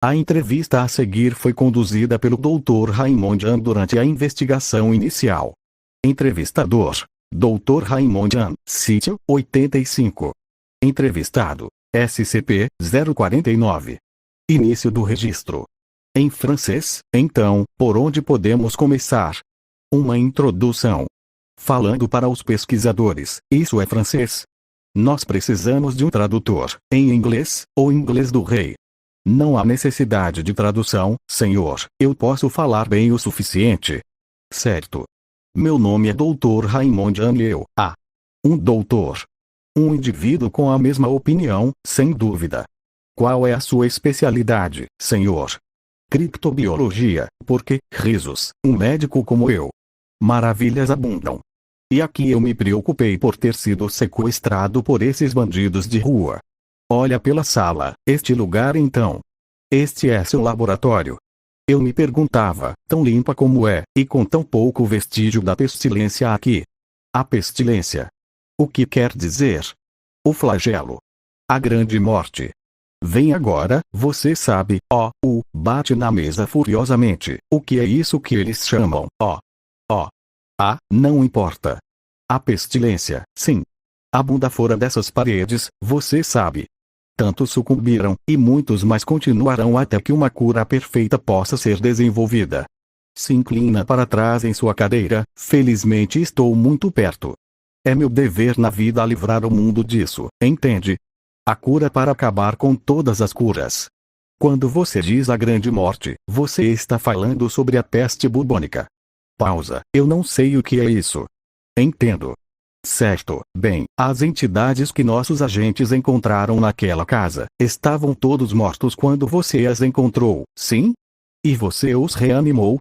A entrevista a seguir foi conduzida pelo Dr. Raimondian durante a investigação inicial. Entrevistador: Dr. Raimondian, sítio 85. Entrevistado: SCP-049. Início do registro. Em francês, então, por onde podemos começar? Uma introdução. Falando para os pesquisadores, isso é francês? Nós precisamos de um tradutor, em inglês, ou inglês do rei. Não há necessidade de tradução, senhor, eu posso falar bem o suficiente. Certo. Meu nome é Dr. Raimondian e eu, um doutor. Um indivíduo com a mesma opinião, sem dúvida. Qual é a sua especialidade, senhor? Criptobiologia, porque, risos, um médico como eu. Maravilhas abundam. E aqui eu me preocupei por ter sido sequestrado por esses bandidos de rua. Olha pela sala, este lugar então. Este é seu laboratório. Eu me perguntava, tão limpa como é, e com tão pouco vestígio da pestilência aqui. A pestilência. O que quer dizer? O flagelo. A grande morte. Vem agora, você sabe, bate na mesa furiosamente. O que é isso que eles chamam, não importa. A pestilência, sim. Abunda fora dessas paredes, você sabe. Tantos sucumbiram, e muitos mais continuarão até que uma cura perfeita possa ser desenvolvida. Se inclina para trás em sua cadeira, felizmente estou muito perto. É meu dever na vida livrar o mundo disso, entende? A cura para acabar com todas as curas. Quando você diz a grande morte, você está falando sobre a peste bubônica. Pausa, eu não sei o que é isso. Entendo. Certo, bem, as entidades que nossos agentes encontraram naquela casa, estavam todos mortos quando você as encontrou, sim? E você os reanimou?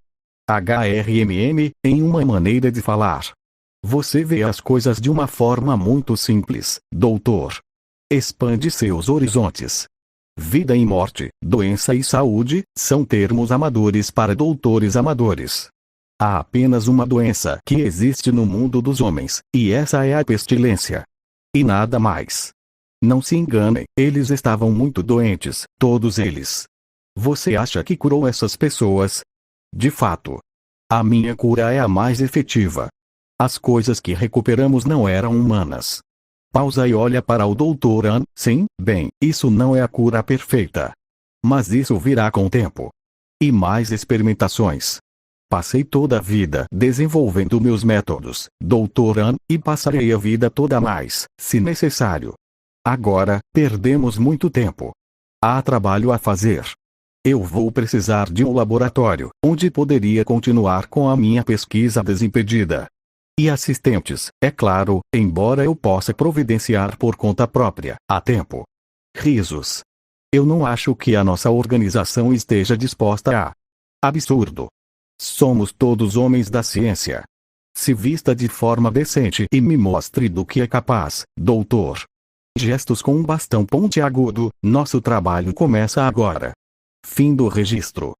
Em uma maneira de falar. Você vê as coisas de uma forma muito simples, doutor. Expande seus horizontes. Vida e morte, doença e saúde, são termos amadores para doutores amadores. Há apenas uma doença que existe no mundo dos homens, e essa é a pestilência. E nada mais. Não se enganem, eles estavam muito doentes, todos eles. Você acha que curou essas pessoas? De fato. A minha cura é a mais efetiva. As coisas que recuperamos não eram humanas. Pausa e olha para o Dr. An. Sim, bem, isso não é a cura perfeita. Mas isso virá com o tempo. E mais experimentações. Passei toda a vida desenvolvendo meus métodos, Dr. An, e passarei a vida toda mais, se necessário. Agora, perdemos muito tempo. Há trabalho a fazer. Eu vou precisar de um laboratório, onde poderia continuar com a minha pesquisa desimpedida. E assistentes, é claro, embora eu possa providenciar por conta própria, a tempo. Risos. Eu não acho que a nossa organização esteja disposta a... Absurdo. Somos todos homens da ciência. Se vista de forma decente e me mostre do que é capaz, doutor. Gestos com um bastão pontiagudo, nosso trabalho começa agora. Fim do registro.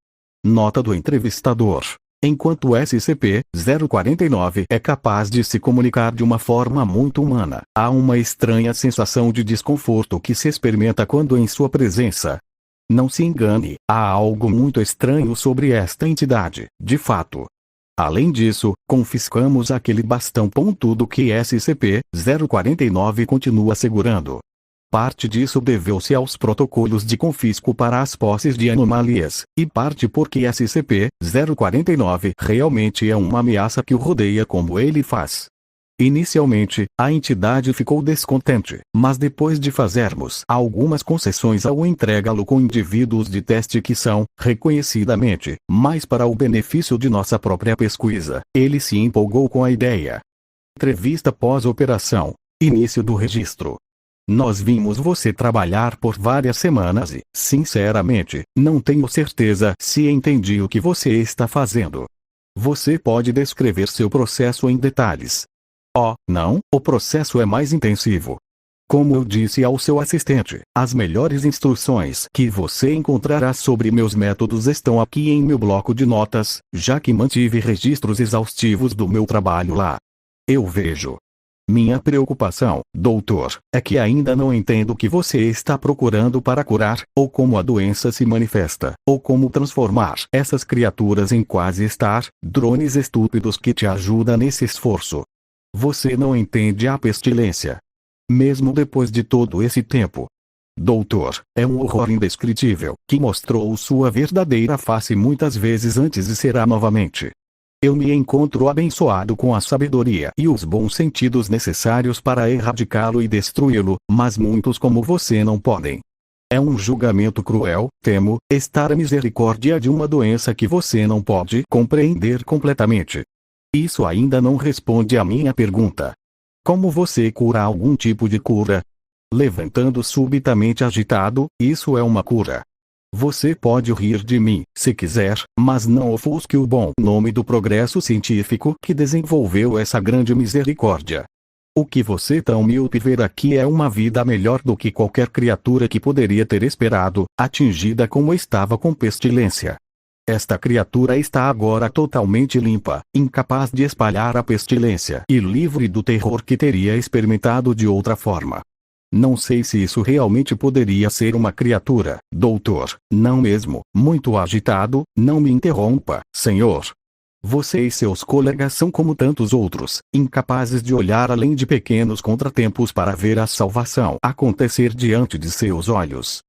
Nota do entrevistador. Enquanto o SCP-049 é capaz de se comunicar de uma forma muito humana, há uma estranha sensação de desconforto que se experimenta quando em sua presença. Não se engane, há algo muito estranho sobre esta entidade, de fato. Além disso, confiscamos aquele bastão pontudo que SCP-049 continua segurando. Parte disso deveu-se aos protocolos de confisco para as posses de anomalias, e parte porque SCP-049 realmente é uma ameaça que o rodeia como ele faz. Inicialmente, a entidade ficou descontente, mas depois de fazermos algumas concessões ao entregá-lo com indivíduos de teste que são, reconhecidamente, mais para o benefício de nossa própria pesquisa, ele se empolgou com a ideia. Entrevista pós-operação. Início do registro. Nós vimos você trabalhar por várias semanas e, sinceramente, não tenho certeza se entendi o que você está fazendo. Você pode descrever seu processo em detalhes? Não, o processo é mais intensivo. Como eu disse ao seu assistente, as melhores instruções que você encontrará sobre meus métodos estão aqui em meu bloco de notas, já que mantive registros exaustivos do meu trabalho lá. Eu vejo. Minha preocupação, doutor, é que ainda não entendo o que você está procurando para curar, ou como a doença se manifesta, ou como transformar essas criaturas em quase-estar, drones estúpidos que te ajudam nesse esforço. Você não entende a pestilência. Mesmo depois de todo esse tempo. Doutor, é um horror indescritível, que mostrou sua verdadeira face muitas vezes antes e será novamente. Eu me encontro abençoado com a sabedoria e os bons sentidos necessários para erradicá-lo e destruí-lo, mas muitos como você não podem. É um julgamento cruel, temo, estar à misericórdia de uma doença que você não pode compreender completamente. Isso ainda não responde à minha pergunta. Como você cura algum tipo de cura? Levantando subitamente agitado, isso é uma cura. Você pode rir de mim, se quiser, mas não ofusque o bom nome do progresso científico que desenvolveu essa grande misericórdia. O que você tão míope ver aqui é uma vida melhor do que qualquer criatura que poderia ter esperado, atingida como estava com pestilência. Esta criatura está agora totalmente limpa, incapaz de espalhar a pestilência e livre do terror que teria experimentado de outra forma. Não sei se isso realmente poderia ser uma criatura, doutor, não mesmo, muito agitado, não me interrompa, senhor. Você e seus colegas são como tantos outros, incapazes de olhar além de pequenos contratempos para ver a salvação acontecer diante de seus olhos.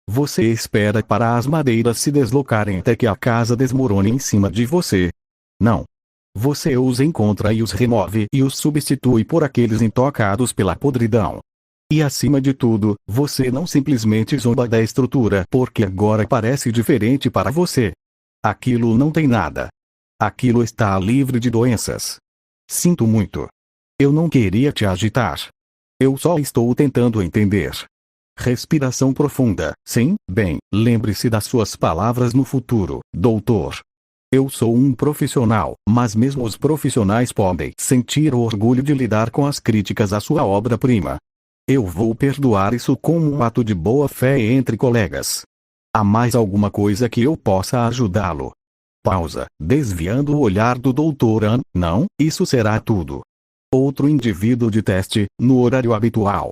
Você espera para as madeiras se deslocarem até que a casa desmorone em cima de você. Não. Você os encontra e os remove e os substitui por aqueles intocados pela podridão. E acima de tudo, você não simplesmente zomba da estrutura porque agora parece diferente para você. Aquilo não tem nada. Aquilo está livre de doenças. Sinto muito. Eu não queria te agitar. Eu só estou tentando entender. Respiração profunda. Sim, bem, lembre-se das suas palavras no futuro, doutor. Eu sou um profissional, mas mesmo os profissionais podem sentir o orgulho de lidar com as críticas à sua obra-prima. Eu vou perdoar isso como um ato de boa-fé entre colegas. Há mais alguma coisa que eu possa ajudá-lo? Pausa, desviando o olhar do doutor An. Não, isso será tudo. Outro indivíduo de teste, no horário habitual.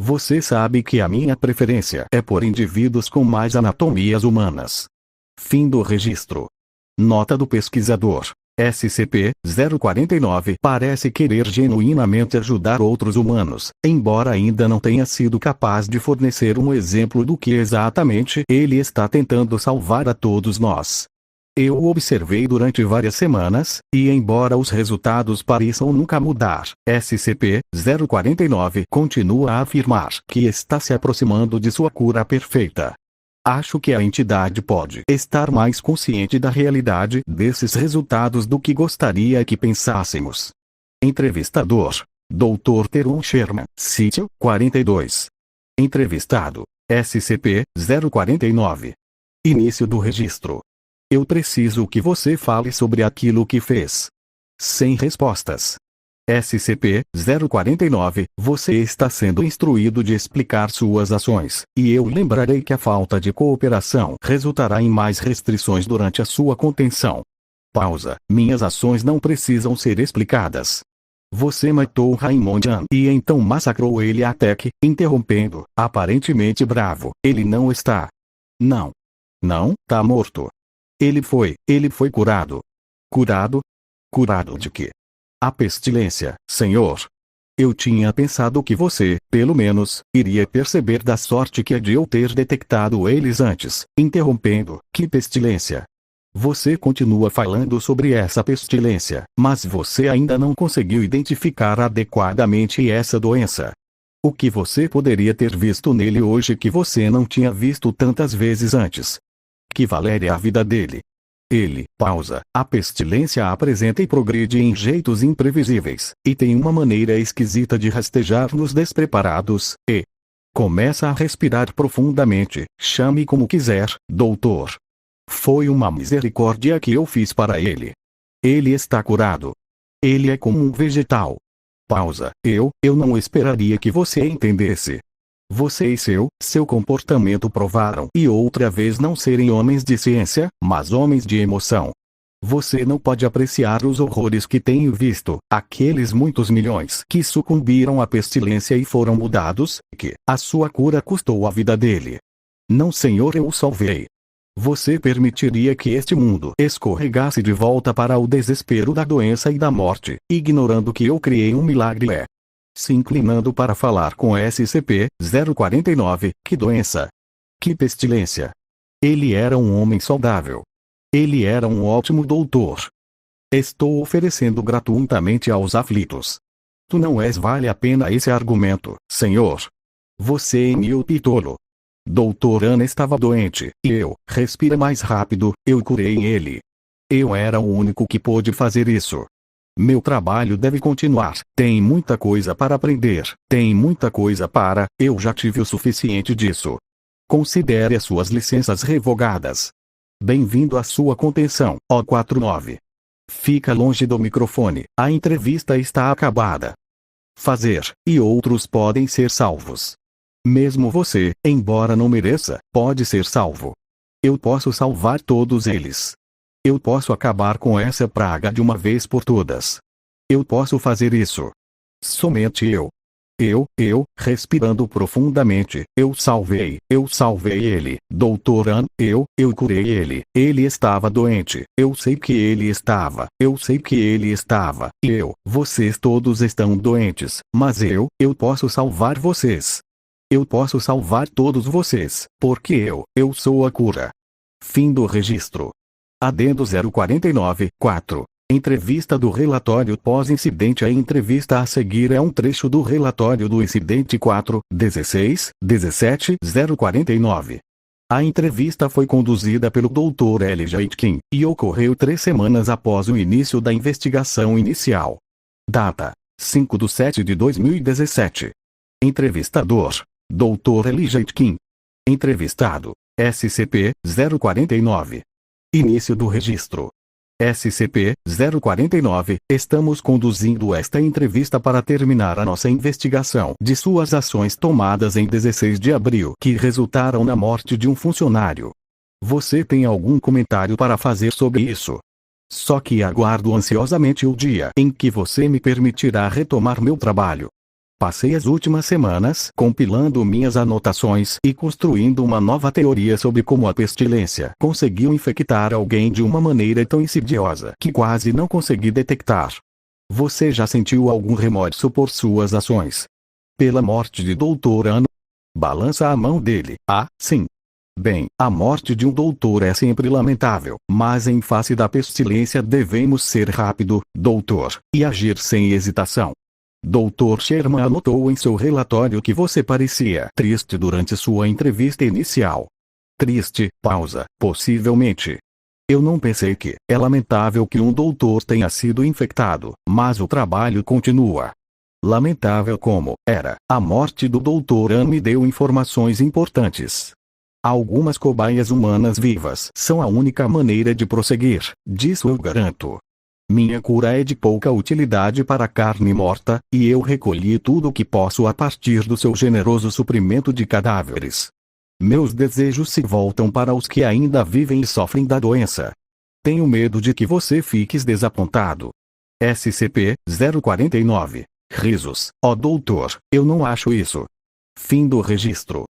Você sabe que a minha preferência é por indivíduos com mais anatomias humanas. Fim do registro. Nota do pesquisador. SCP-049 parece querer genuinamente ajudar outros humanos, embora ainda não tenha sido capaz de fornecer um exemplo do que exatamente ele está tentando salvar a todos nós. Eu o observei durante várias semanas, e embora os resultados pareçam nunca mudar, SCP-049 continua a afirmar que está se aproximando de sua cura perfeita. Acho que a entidade pode estar mais consciente da realidade desses resultados do que gostaria que pensássemos. Entrevistador: Dr. Teron Sherman, sítio 42. Entrevistado: SCP-049. Início do registro. Eu preciso que você fale sobre aquilo que fez. Sem respostas. SCP-049, você está sendo instruído de explicar suas ações, e eu lembrarei que a falta de cooperação resultará em mais restrições durante a sua contenção. Pausa. Minhas ações não precisam ser explicadas. Você matou Raimondian e então massacrou ele até que, interrompendo, aparentemente bravo, ele não está. Não. Não, tá morto. Ele foi curado. Curado? Curado de quê? A pestilência, senhor. Eu tinha pensado que você, pelo menos, iria perceber da sorte que é de eu ter detectado eles antes, interrompendo. Que pestilência? Você continua falando sobre essa pestilência, mas você ainda não conseguiu identificar adequadamente essa doença. O que você poderia ter visto nele hoje que você não tinha visto tantas vezes antes? Que valeria a vida dele? Ele, pausa, a pestilência apresenta e progride em jeitos imprevisíveis, e tem uma maneira esquisita de rastejar nos despreparados, e começa a respirar profundamente, chame como quiser, doutor. Foi uma misericórdia que eu fiz para ele. Ele está curado. Ele é como um vegetal. Pausa, eu não esperaria que você entendesse. Você e seu comportamento provaram e outra vez não serem homens de ciência, mas homens de emoção. Você não pode apreciar os horrores que tenho visto, aqueles muitos milhões que sucumbiram à pestilência e foram mudados, que a sua cura custou a vida dele. Não, Senhor, eu o salvei. Você permitiria que este mundo escorregasse de volta para o desespero da doença e da morte, ignorando que eu criei um milagre? Se inclinando para falar com SCP-049, que doença? Que pestilência? Ele era um homem saudável. Ele era um ótimo doutor. Estou oferecendo gratuitamente aos aflitos. Tu não és vale a pena esse argumento, Senhor. Você é míope e tolo. Doutor Ana estava doente, e respira mais rápido, eu curei ele. Eu era o único que pôde fazer isso. Meu trabalho deve continuar, tem muita coisa para aprender, tem muita coisa para, eu já tive o suficiente disso. Considere as suas licenças revogadas. Bem-vindo à sua contenção, O49. Fica longe do microfone, a entrevista está acabada. Fazer, e outros podem ser salvos. Mesmo você, embora não mereça, pode ser salvo. Eu posso salvar todos eles. Eu posso acabar com essa praga de uma vez por todas. Eu posso fazer isso. Somente eu. Respirando profundamente, eu salvei ele, Dr. An, eu curei ele estava doente, eu sei que ele estava, e vocês todos estão doentes, mas eu posso salvar vocês. Eu posso salvar todos vocês, porque eu sou a cura. Fim do registro. Adendo 049, 4. Entrevista do relatório pós-incidente. A entrevista a seguir é um trecho do relatório do incidente 4.16.17.049. A entrevista foi conduzida pelo Dr. L. Aitken, e ocorreu 3 semanas após o início da investigação inicial. Data: 5/7/2017. Entrevistador: Dr. L. Aitken. Entrevistado: SCP-049. Início do registro. SCP-049, estamos conduzindo esta entrevista para terminar a nossa investigação de suas ações tomadas em 16 de abril que resultaram na morte de um funcionário. Você tem algum comentário para fazer sobre isso? Só que aguardo ansiosamente o dia em que você me permitirá retomar meu trabalho. Passei as últimas semanas compilando minhas anotações e construindo uma nova teoria sobre como a pestilência conseguiu infectar alguém de uma maneira tão insidiosa que quase não consegui detectar. Você já sentiu algum remorso por suas ações? Pela morte de Dr. Ano? Balança a mão dele. Ah, sim. Bem, a morte de um doutor é sempre lamentável, mas em face da pestilência devemos ser rápido, doutor, e agir sem hesitação. Dr. Sherman anotou em seu relatório que você parecia triste durante sua entrevista inicial. Triste, pausa, possivelmente. Eu não pensei que é lamentável que um doutor tenha sido infectado, mas o trabalho continua. Lamentável como era, a morte do Dr. An me deu informações importantes. Algumas cobaias humanas vivas são a única maneira de prosseguir, disso eu garanto. Minha cura é de pouca utilidade para a carne morta, e eu recolhi tudo o que posso a partir do seu generoso suprimento de cadáveres. Meus desejos se voltam para os que ainda vivem e sofrem da doença. Tenho medo de que você fique desapontado. SCP-049. Risos. Ó doutor, eu não acho isso. Fim do registro.